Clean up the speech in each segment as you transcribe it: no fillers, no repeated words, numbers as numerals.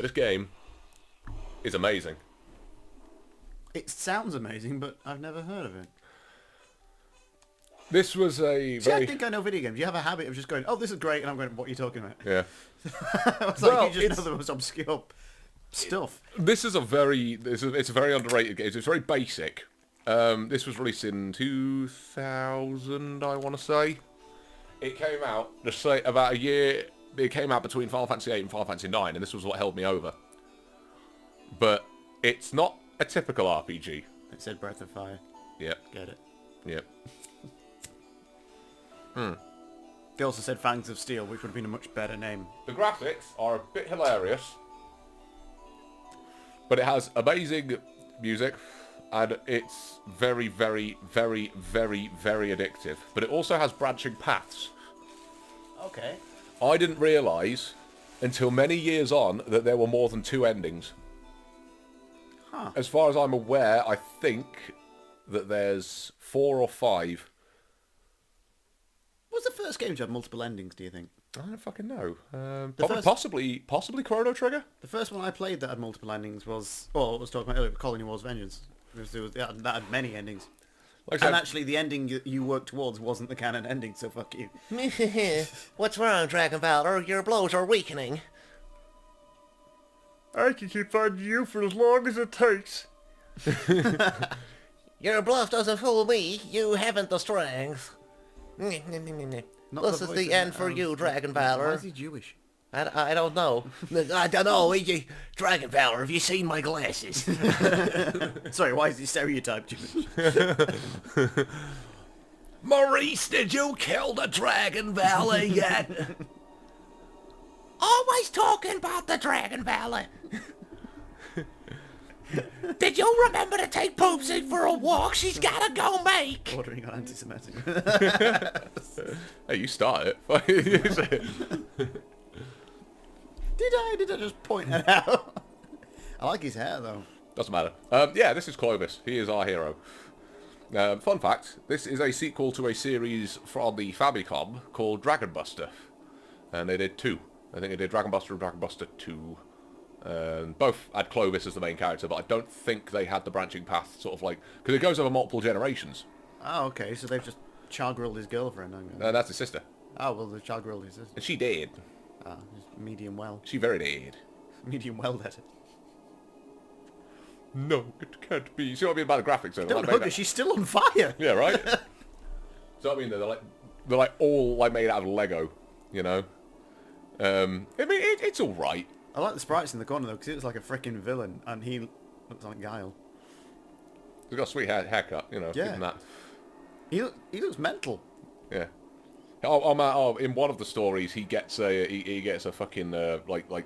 This game is amazing. It sounds amazing, but I've never heard of it. This was a See, very... I think I know video games. You have a habit of just going, oh, this is great, and I'm going, what are you talking about? Yeah. It's like you just know the most obscure stuff. This is a very... It's a very underrated game. It's very basic. This was released in 2000, I want to say. It came out, just say, about a year... It came out between Final Fantasy VIII and Final Fantasy IX, and this was what held me over. But it's not a typical RPG. It said Breath of Fire. Yep. Get it. Yep. They also said Fangs of Steel, which would have been a much better name. The graphics are a bit hilarious, but it has amazing music, and it's very, very, very, very, very addictive. But it also has branching paths. Okay. I didn't realise until many years on that there were more than 2 endings. Huh. As far as I'm aware, I think that there's 4 or 5. What was the first game to have multiple endings, do you think? I don't fucking know. first- Possibly Chrono Trigger? The first one I played that had multiple endings was... Well, I was talking about earlier, Colony Wars Vengeance. That had many endings. Like I And said, actually, the ending you worked towards wasn't the canon ending, so fuck you. What's wrong, Dragon Valor? Your blows are weakening. I can keep fighting you for as long as it takes. Your bluff doesn't fool me. You haven't the strength. Not This the is voice the of end the- for you, Dragon Why Valor. is he Jewish? I don't know. I don't know. Dragon Valor, have you seen my glasses? Sorry, why is he stereotyped Jewish? Maurice, did you kill the Dragon Valley yet? Always talking about the Dragon Valley. Did you remember to take Poopsie for a walk? She's gotta go make. Bordering on anti-Semitic. Hey, you start it. You say it. Did I just point that out? I like his hair, though. Doesn't matter. Yeah, this is Clovis. He is our hero. Fun fact, this is a sequel to a series from the Famicom called Dragon Buster. And they did 2. I think they did Dragon Buster and Dragon Buster 2. Both had Clovis as the main character, but I don't think they had the branching path, sort of like... Because it goes over multiple generations. Oh, okay, so they've just char-grilled his girlfriend. That's his sister. Oh, well, they've char-grilled his sister. And she did. Ah, just medium well. She very did. Medium well, that it. No, it can't be. See what I mean about the graphics? Though? Don't Like, hug her, she's still on fire! Yeah, right? So I mean, they're like all like made out of Lego, you know? I mean, it's all right. I like the sprites in the corner, though, because it was like a freaking villain, and he looks like Guile. He's got a sweet haircut, you know, Yeah. even that. He looks mental. Yeah. In one of the stories, he gets a fucking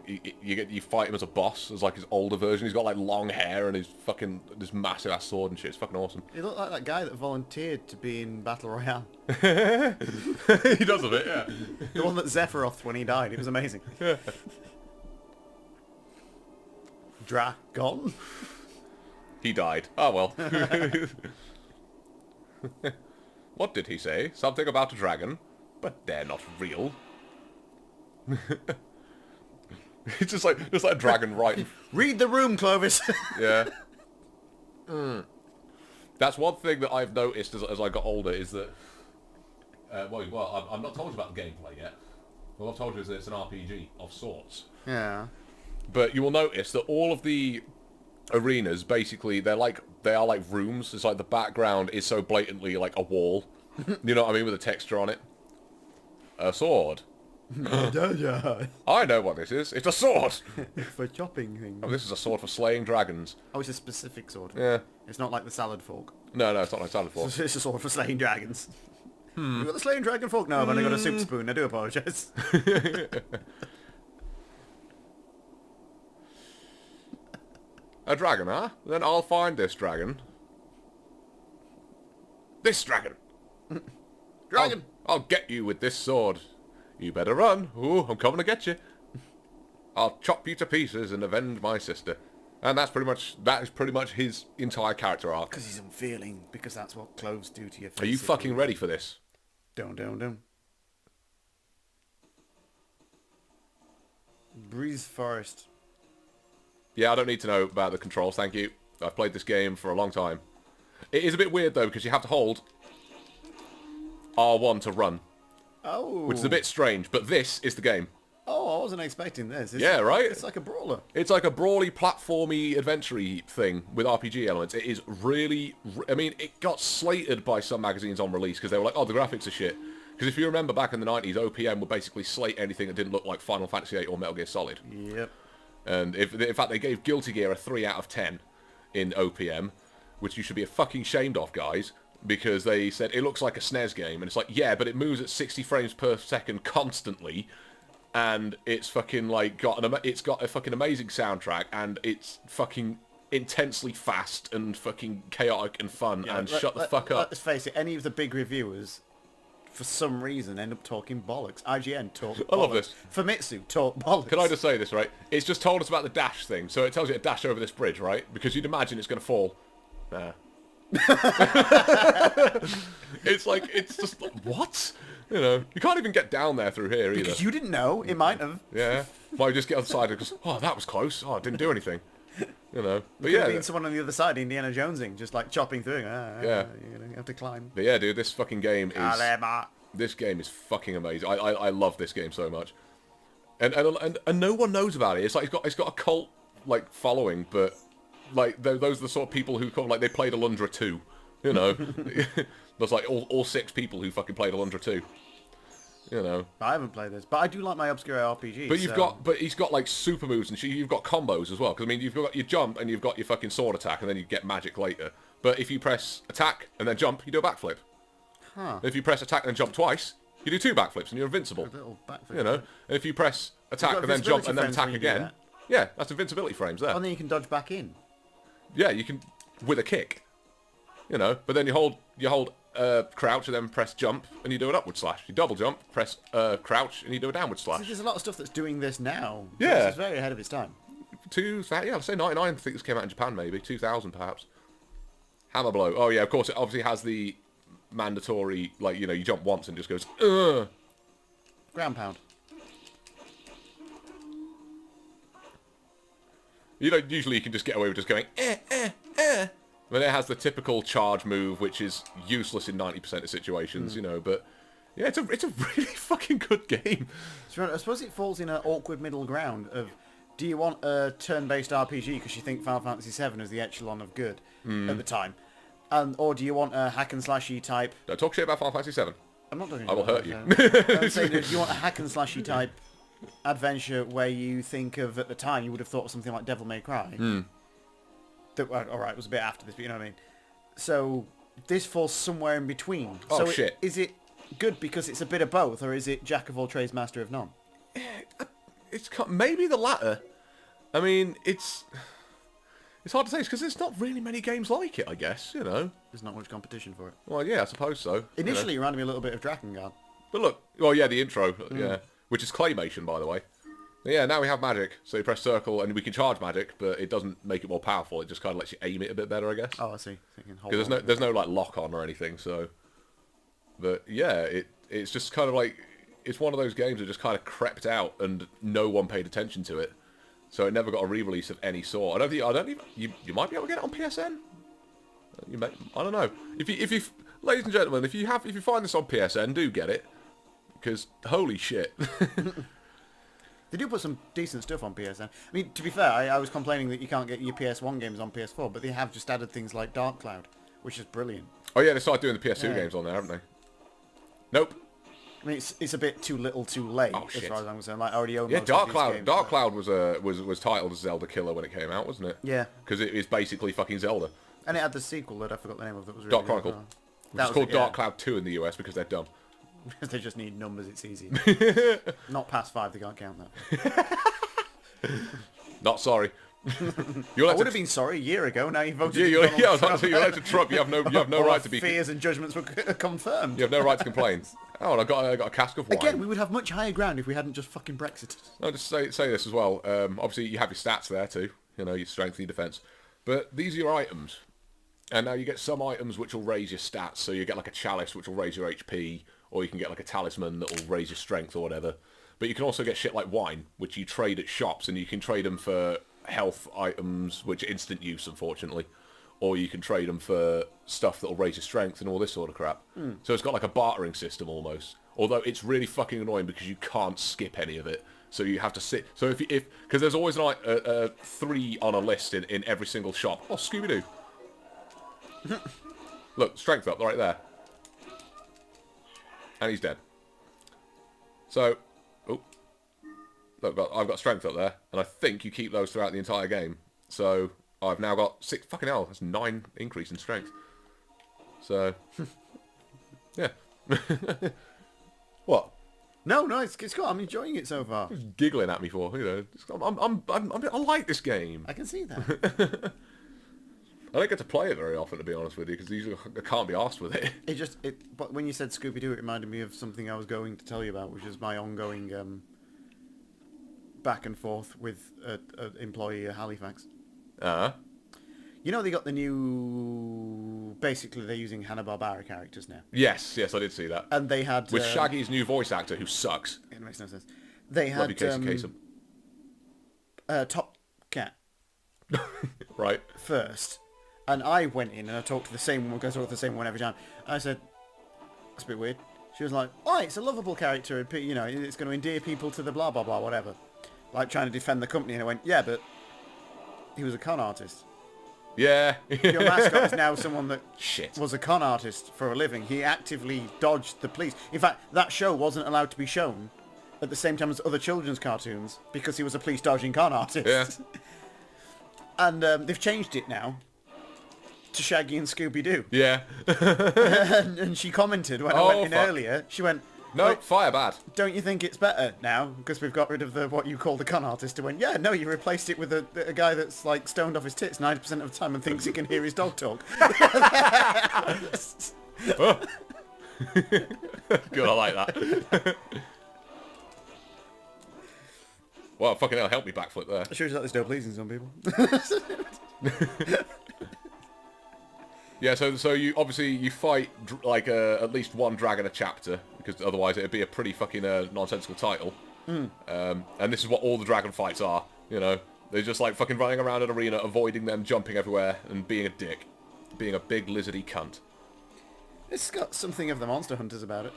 you fight him as a boss, as like his older version. He's got like long hair and his fucking this massive ass sword and shit. It's fucking awesome. He looked like that guy that volunteered to be in Battle Royale. He does a bit, yeah. The one that Sephiroth when he died. It was amazing. Yeah. Dragon? He died. Oh well. What did he say? Something about a dragon? But they're not real. It's just like a dragon right. Read the room, Clovis! Yeah. That's one thing that I've noticed as I got older is that... I've not told you about the gameplay yet. What I've told you is that it's an RPG of sorts. Yeah. But you will notice that all of the arenas, basically, they are like rooms. It's like the background is so blatantly like a wall. You know what I mean? With a texture on it. A sword. I know what this is. It's a sword! For chopping things. Oh, this is a sword for slaying dragons. Oh, it's a specific sword. Yeah. It's not like the salad fork. No, it's not like salad fork. It's a sword for slaying dragons. You got the slaying dragon fork? No, I've only got a soup spoon. I do apologise. A dragon, huh? Then I'll find this dragon. This dragon! Dragon! I'll get you with this sword. You better run. Ooh, I'm coming to get you. I'll chop you to pieces and avenge my sister. And that is pretty much his entire character arc. Because he's unfeeling, because that's what cloves do to your face. Are you fucking ready for this? Don't. Breeze Forest. Yeah, I don't need to know about the controls, thank you. I've played this game for a long time. It is a bit weird, though, because you have to hold R1 to run, Oh. which is a bit strange, but this is the game. Oh, I wasn't expecting this. Yeah, right? It's like a brawler. It's like a brawly, platformy, adventure-y thing with RPG elements. It is really... I mean, it got slated by some magazines on release because they were like, oh, the graphics are shit. Because if you remember back in the 90s, OPM would basically slate anything that didn't look like Final Fantasy VIII or Metal Gear Solid. Yep. And in fact, they gave Guilty Gear a 3 out of 10 in OPM, which you should be fucking ashamed of, guys, because they said it looks like a SNES game, and it's like, yeah, but it moves at 60 frames per second constantly, and it's fucking like it's got a fucking amazing soundtrack, and it's fucking intensely fast and fucking chaotic and fun, and shut the fuck up. Let's face it, any of the big reviewers, for some reason, end up talking bollocks. IGN talk bollocks. I love this. Famitsu talk bollocks. Can I just say this, right? It's just told us about the dash thing, so it tells you to dash over this bridge, right? Because you'd imagine it's going to fall. Nah. It's like, it's just, what? You know, you can't even get down there through here either. Because you didn't know, it might have. Yeah. Might just get on the side and goes, oh, that was close. Oh, it didn't do anything. You know. But Could yeah. have been someone on the other side, Indiana Jonesing, just like chopping through. Yeah. You're going to have to climb. But yeah, dude, this fucking game is... This game is fucking amazing. I love this game so much. And no one knows about it. It's like it's got a cult like following, but like those are the sort of people who come like they played Alundra 2. You know. There's like all 6 people who fucking played Alundra 2. You know. I haven't played this, but I do like my obscure RPG. But he's got like super moves and you've got combos as well. Because I mean, you've got your jump and you've got your fucking sword attack, and then you get magic later. But if you press attack and then jump, you do a backflip. Huh. If you press attack and jump twice, you do 2 backflips and you're invincible. A little backflip. You know. And if you press attack and then jump and then attack again, yeah, that's invincibility frames there. And then you can dodge back in. Yeah, you can with a kick. You know, but then you hold crouch and then press jump and you do an upward slash. You double jump, press crouch and you do a downward So slash. there's a lot of stuff that's doing this now. Yeah. It's very ahead of its time. Let's say 99. I think this came out in Japan maybe 2000 perhaps. Hammer blow. Oh yeah, of course it obviously has the mandatory, like, you know, you jump once and it just goes ugh. Ground pound. You know, usually you can just get away with just going But it has the typical charge move, which is useless in 90% of situations, you know. But yeah, it's a really fucking good game. So I suppose it falls in an awkward middle ground of, do you want a turn-based RPG because you think Final Fantasy VII is the echelon of good at the time, or do you want a hack and slashy type? Don't talk shit about Final Fantasy VII. I'm not talking. I will about hurt you. I'm saying, do you want a hack and slashy type adventure where you think of, at the time you would have thought of something like Devil May Cry? That, all right, it was a bit after this, but you know what I mean. So this falls somewhere in between. Oh, so shit. Is it good because it's a bit of both, or is it jack of all trades, master of none? It's maybe the latter. I mean, it's hard to say because there's not really many games like it, I guess, you know. There's not much competition for it. Well, yeah, I suppose so. Initially, it reminded me a little bit of Drakengard. But look, well, yeah, the intro, yeah, which is claymation, by the way. Yeah, now we have magic, so you press circle and we can charge magic, but it doesn't make it more powerful. It just kind of lets you aim it a bit better, I guess. Oh, I see. Because there's no like lock on or anything, so. But yeah, it's just kind of like it's one of those games that just kind of crept out and no one paid attention to it, so it never got a re-release of any sort. You might be able to get it on PSN. You may, I don't know. If you, ladies and gentlemen, if you find this on PSN, do get it, because holy shit. They do put some decent stuff on PSN. I mean, to be fair, I was complaining that you can't get your PS1 games on PS4, but they have just added things like Dark Cloud, which is brilliant. Oh yeah, they started doing the PS2 games on there, haven't they? Nope. I mean, it's a bit too little, too late, as far as I'm concerned. Like, I already own most of Dark these Cloud. games, Dark Cloud was titled as Zelda Killer when it came out, wasn't it? Yeah. Because it is basically fucking Zelda. And it had the sequel that I forgot the name of that was really Dark good. Chronicle. Oh. Which is called Dark Cloud 2 in the US because they're dumb. They just need numbers, it's easy. Not past 5, they can't count that. Not sorry. I would have been sorry a year ago. Now you've voted. Yeah, I was about to say, you're allowed to Trump. You have no right to be. Fears and judgments were confirmed. You have no right to complain. Oh, and I got a cask of wine. Again, we would have much higher ground if we hadn't just fucking Brexited. I'll just say this as well. Obviously, you have your stats there too. You know, your strength and your defense. But these are your items. And now you get some items which will raise your stats. So you get like a chalice which will raise your HP, or you can get like a talisman that will raise your strength or whatever. But you can also get shit like wine, which you trade at shops, and you can trade them for health items, which are instant use, unfortunately. Or you can trade them for stuff that'll raise your strength and all this sort of crap. So it's got like a bartering system almost. Although it's really fucking annoying because you can't skip any of it. So you have to sit. So if because there's always like 3 on a list in every single shop. Oh, Scooby-Doo. Look, strength up right there. And he's dead. So, oh, look, I've got strength up there, and I think you keep those throughout the entire game. So I've now got 6. Fucking hell, that's 9 increase in strength. So, yeah. What? No, it's cool. I'm enjoying it so far. Giggling at me for, you know. I like this game. I can see that. I don't get to play it very often, to be honest with you, because usually I can't be arsed with it. But when you said Scooby-Doo, it reminded me of something I was going to tell you about, which is my ongoing back and forth with an employee at Halifax. You know they got the new... Basically, they're using Hanna-Barbera characters now. Yes, I did see that. And they had... With Shaggy's new voice actor, who sucks. It makes no sense. They had... Love you, Casey Kasem. Top Cat. Right. First. And I went in and I talked to the same one, because I talk to the same one every time. I said, that's a bit weird. She was like, oh, it's a lovable character, you know, it's going to endear people to the blah, blah, blah, whatever. Like trying to defend the company. And I went, yeah, but he was a con artist. Yeah. Your mascot is now someone that Shit. was a con artist for a living. He actively dodged the police. In fact, that show wasn't allowed to be shown at the same time as other children's cartoons because he was a police dodging con artist. Yeah. And they've changed it now to Shaggy and Scooby-Doo. Yeah. and she commented when I went in earlier. She went, No, fire bad. don't you think it's better now because we've got rid of the what you call the con artist? I went, yeah, no, you replaced it with a guy that's like stoned off his tits 90% of the time and thinks he can hear his dog talk. Good, I like that. Well, fucking hell, help me backflip there. Shows you that there's no pleasing some people. Yeah, so you obviously you fight like at least one dragon a chapter, because otherwise it'd be a pretty fucking nonsensical title. And this is what all the dragon fights are, you know. They're just like fucking running around an arena, avoiding them, jumping everywhere, and being a dick. Being a big lizardy cunt. It's got something of the Monster Hunters about it.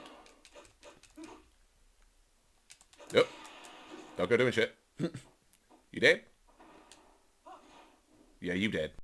Yep. Don't go doing shit. You dead? Yeah, you dead.